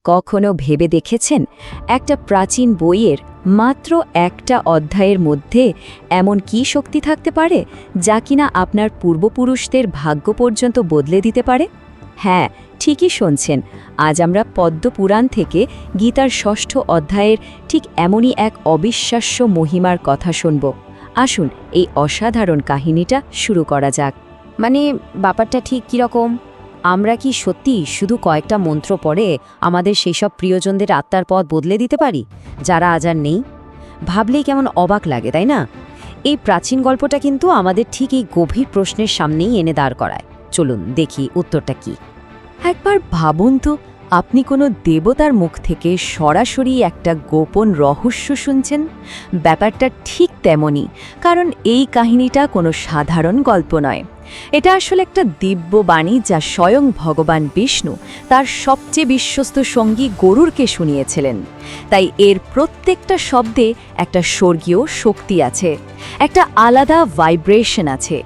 কখনো ভেবে দেখেছেন একটা প্রাচীন বইয়ের মাত্র একটা অধ্যায়ের মধ্যে এমন কী শক্তি থাকতে পারে যা কিনা আপনার পূর্বপুরুষদের ভাগ্য পর্যন্ত বদলে দিতে পারে? হ্যাঁ, ঠিকই শুনছেন। আজ আমরা পদ্মপুরাণ থেকে গীতার ষষ্ঠ অধ্যায়ের ঠিক এমনই এক অবিশ্বাস্য মহিমার কথা শুনব। আসুন এই অসাধারণ কাহিনীটা শুরু করা যাক। মানে ব্যাপারটা ঠিক কীরকম? আমরা কি সত্যি শুধু কয়েকটা মন্ত্র পড়ে আমাদের সেই সব প্রিয়জনদের আত্মার পথ বদলে দিতে পারি যারা আজ আর নেই? ভাবলেই কেমন অবাক লাগে, তাই না? এই প্রাচীন গল্পটা কিন্তু আমাদের ঠিক এই গভীর প্রশ্নের সামনেই এনে দাঁড় করায়। চলুন দেখি উত্তরটা কি। একবার ভাবুন তো, আপনি কোনো দেবতার মুখ থেকে সরাসরি একটা গোপন রহস্য শুনছেন। ব্যাপারটা ঠিক তেমনই, কারণ এই কাহিনীটা কোনো সাধারণ গল্প নয়। এটা আসলে একটা দিব্য বাণী যা স্বয়ং ভগবান বিষ্ণু তার সবচেয়ে বিশ্বস্ত সঙ্গী গরুড়কে শুনিয়েছিলেন। তাই এর প্রত্যেকটা শব্দে একটা স্বর্গীয় শক্তি আছে, একটা আলাদা ভাইব্রেশন আছে।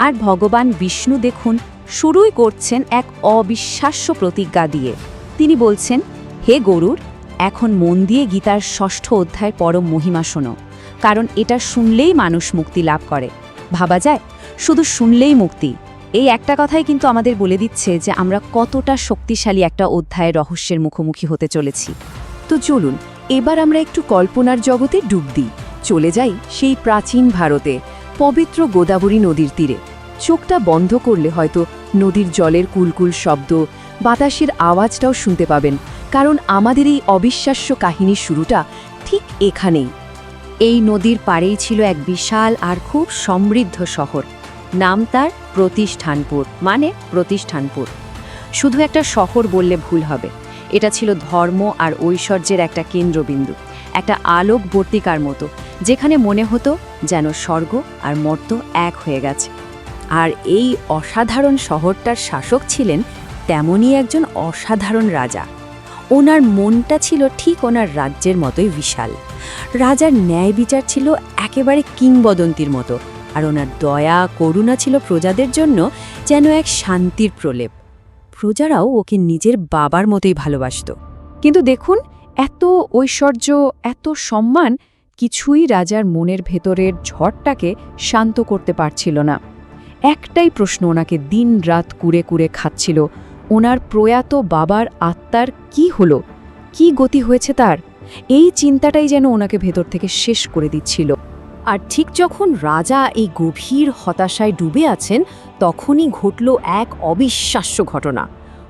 আর ভগবান বিষ্ণু দেখুন শুরুই করছেন এক অবিশ্বাস্য প্রতিজ্ঞা দিয়ে। তিনি বলছেন, হে গরুড়, এখন মন দিয়ে গীতার ষষ্ঠ অধ্যায়ের পরম মহিমা শোনো, কারণ এটা শুনলেই মানুষ মুক্তি লাভ করে। ভাবা যায়, শুধু শুনলেই মুক্তি। এই একটা কথাই কিন্তু আমাদের বলে দিচ্ছে যে আমরা কতটা শক্তিশালী একটা অধ্যায়ের রহস্যের মুখোমুখি হতে চলেছি। তো চলুন এবার আমরা একটু কল্পনার জগতে ডুব দিই। চলে যাই সেই প্রাচীন ভারতে, পবিত্র গোদাবরী নদীর তীরে। চোখটা বন্ধ করলে হয়তো নদীর জলের কুলকুল শব্দ, বাতাসের আওয়াজটাও শুনতে পাবেন, কারণ আমাদের এই অবিশ্বাস্য কাহিনীর শুরুটা ঠিক এখানেই। এই নদীর পাড়েই ছিল এক বিশাল আর খুব সমৃদ্ধ শহর। নাম তার প্রতিষ্ঠানপুর, মানে প্রতিষ্ঠানপুর। শুধু একটা শহর বললে ভুল হবে, এটা ছিল ধর্ম আর ঐশ্বর্যের একটা কেন্দ্রবিন্দু, একটা আলোকবর্তিকার মতো, যেখানে মনে হতো যেন স্বর্গ আর মর্ত্য এক হয়ে গেছে। আর এই অসাধারণ শহরটার শাসক ছিলেন তেমনই একজন অসাধারণ রাজা। ওনার মনটা ছিল ঠিক ওনার রাজ্যের মতোই বিশাল। রাজার ন্যায় বিচার ছিল একেবারে কিংবদন্তির মতো, আর ওনার দয়া করুণা ছিল প্রজাদের জন্য যেন এক শান্তির প্রলেপ। প্রজারাও ওকে নিজের বাবার মতোই ভালোবাসত। কিন্তু দেখুন, এত ঐশ্বর্য, এত সম্মান কিছুই রাজার মনের ভেতরের ঝড়টাকে শান্ত করতে পারছিল না। একটাই প্রশ্ন ওনাকে দিন রাত কুরে কুরে খাচ্ছিল, ওনার প্রয়াত বাবার আত্মার কি হলো, কি গতি হয়েছে তার। এই চিন্তাটাই যেন ওনাকে ভেতর থেকে শেষ করে দিচ্ছিল। আর ঠিক যখন রাজা এই গভীর হতাশায় ডুবে আছেন, তখনই ঘটল এক অবিশ্বাস্য ঘটনা।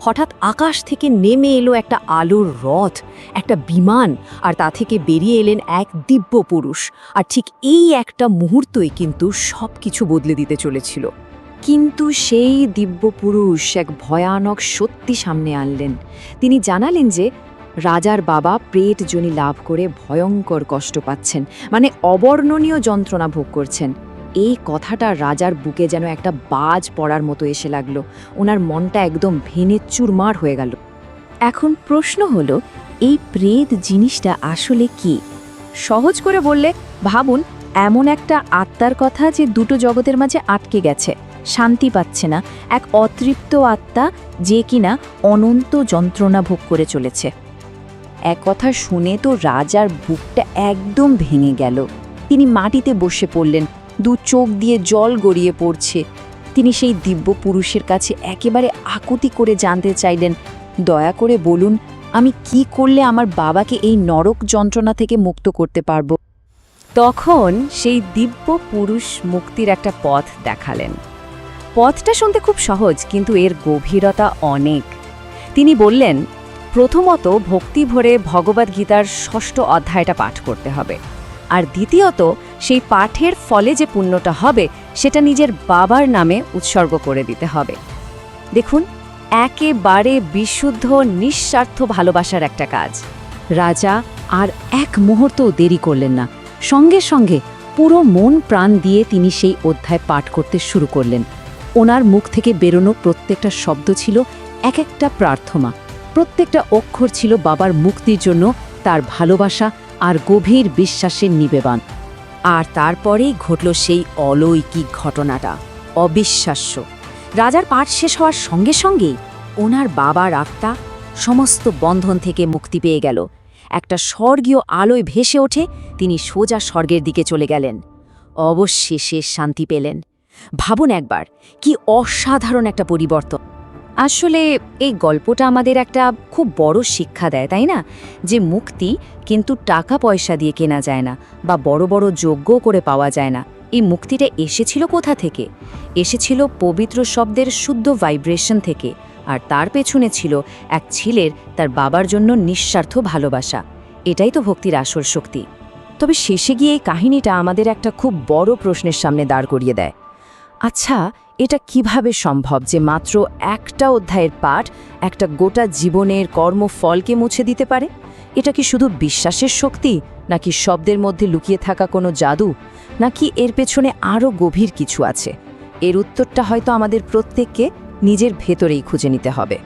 হঠাৎ আকাশ থেকে নেমে এলো একটা আলোর রথ, একটা বিমান, আর তা থেকে বেরিয়ে এলেন এক দিব্য পুরুষ। আর ঠিক এই একটা মুহূর্তই কিন্তু সব কিছু বদলে দিতে চলেছিল। কিন্তু সেই দিব্য পুরুষ এক ভয়ানক সত্যি সামনে আনলেন। তিনি জানালেন যে রাজার বাবা প্রেতজনি লাভ করে ভয়ঙ্কর কষ্ট পাচ্ছেন, মানে অবর্ণনীয় যন্ত্রণা ভোগ করছেন। এই কথাটা রাজার বুকে যেন একটা বাজ পড়ার মতো এসে লাগলো। ওনার মনটা একদম ভেঙে চুরমার হয়ে গেল। এখন প্রশ্ন হলো, এই প্রেত জিনিসটা আসলে কি? সহজ করে বললে ভাবুন, এমন একটা আত্মার কথা যে দুটো জগতের মাঝে আটকে গেছে, শান্তি পাচ্ছে না, এক অতৃপ্ত আত্মা যে কিনা অনন্ত যন্ত্রণা ভোগ করে চলেছে। এক কথা শুনে তো রাজার বুকটা একদম ভেঙে গেল। তিনি মাটিতে বসে পড়লেন, দু চোখ দিয়ে জল গড়িয়ে পড়ছে। তিনি সেই দিব্য পুরুষের কাছে একেবারে আকুতি করে জানতে চাইলেন, দয়া করে বলুন, আমি কি করলে আমার বাবাকে এই নরক যন্ত্রণা থেকে মুক্ত করতে পারবো? তখন সেই দিব্য পুরুষ মুক্তির একটা পথ দেখালেন। পথটা শুনতে খুব সহজ, কিন্তু এর গভীরতা অনেক। তিনি বললেন, প্রথমত ভক্তি ভরে ভগবদ্গীতার ষষ্ঠ অধ্যায়টা পাঠ করতে হবে, আর দ্বিতীয়ত সেই পাঠের ফলে যে পুণ্যটা হবে সেটা নিজের বাবার নামে উৎসর্গ করে দিতে হবে। দেখুন, একেবারে বিশুদ্ধ নিঃস্বার্থ ভালোবাসার একটা কাজ। রাজা আর এক মুহূর্তও দেরি করলেন না, সঙ্গে সঙ্গে পুরো মন প্রাণ দিয়ে তিনি সেই অধ্যায় পাঠ করতে শুরু করলেন। ওনার মুখ থেকে বেরোনো প্রত্যেকটা শব্দ ছিল এক একটা প্রার্থনা, প্রত্যেকটা অক্ষর ছিল বাবার মুক্তির জন্য তার ভালোবাসা আর গভীর বিশ্বাসের নিবেদন। আর তারপরেই ঘটল সেই অলৌকিক ঘটনাটা, অবিশ্বাস্য। রাজার পাঠ শেষ হওয়ার সঙ্গে সঙ্গেই ওনার বাবার আত্মা সমস্ত বন্ধন থেকে মুক্তি পেয়ে গেল। একটা স্বর্গীয় আলোয় ভেসে ওঠে, তিনি সোজা স্বর্গের দিকে চলে গেলেন। অবশেষে শান্তি পেলেন। ভাবুন একবার, কি অসাধারণ একটা পরিবর্তন। আসলে এই গল্পটা আমাদের একটা খুব বড় শিক্ষা দেয়, তাই না? যে মুক্তি কিন্তু টাকা পয়সা দিয়ে কেনা যায় না, বা বড় বড় যজ্ঞ করে পাওয়া যায় না। এই মুক্তিটা এসেছিল কোথা থেকে? এসেছিল পবিত্র শব্দের শুদ্ধ ভাইব্রেশন থেকে, আর তার পেছনে ছিল এক ছেলের তার বাবার জন্য নিঃস্বার্থ ভালোবাসা। এটাই তো ভক্তির আসল শক্তি। তবে শেষে গিয়ে এই কাহিনীটা আমাদের একটা খুব বড় প্রশ্নের সামনে দাঁড় করিয়ে দেয়। আচ্ছা, এটা কিভাবে সম্ভব যে মাত্র একটা অধ্যায়ের পাঠ একটা গোটা জীবনের কর্মফলকে মুছে দিতে পারে? এটা কি শুধু বিশ্বাসের শক্তি, নাকি শব্দের মধ্যে লুকিয়ে থাকা কোনো জাদু, নাকি এর পেছনে আরও গভীর কিছু আছে? এর উত্তরটা হয়তো আমাদের প্রত্যেককে নিজের ভেতরেই খুঁজে নিতে হবে।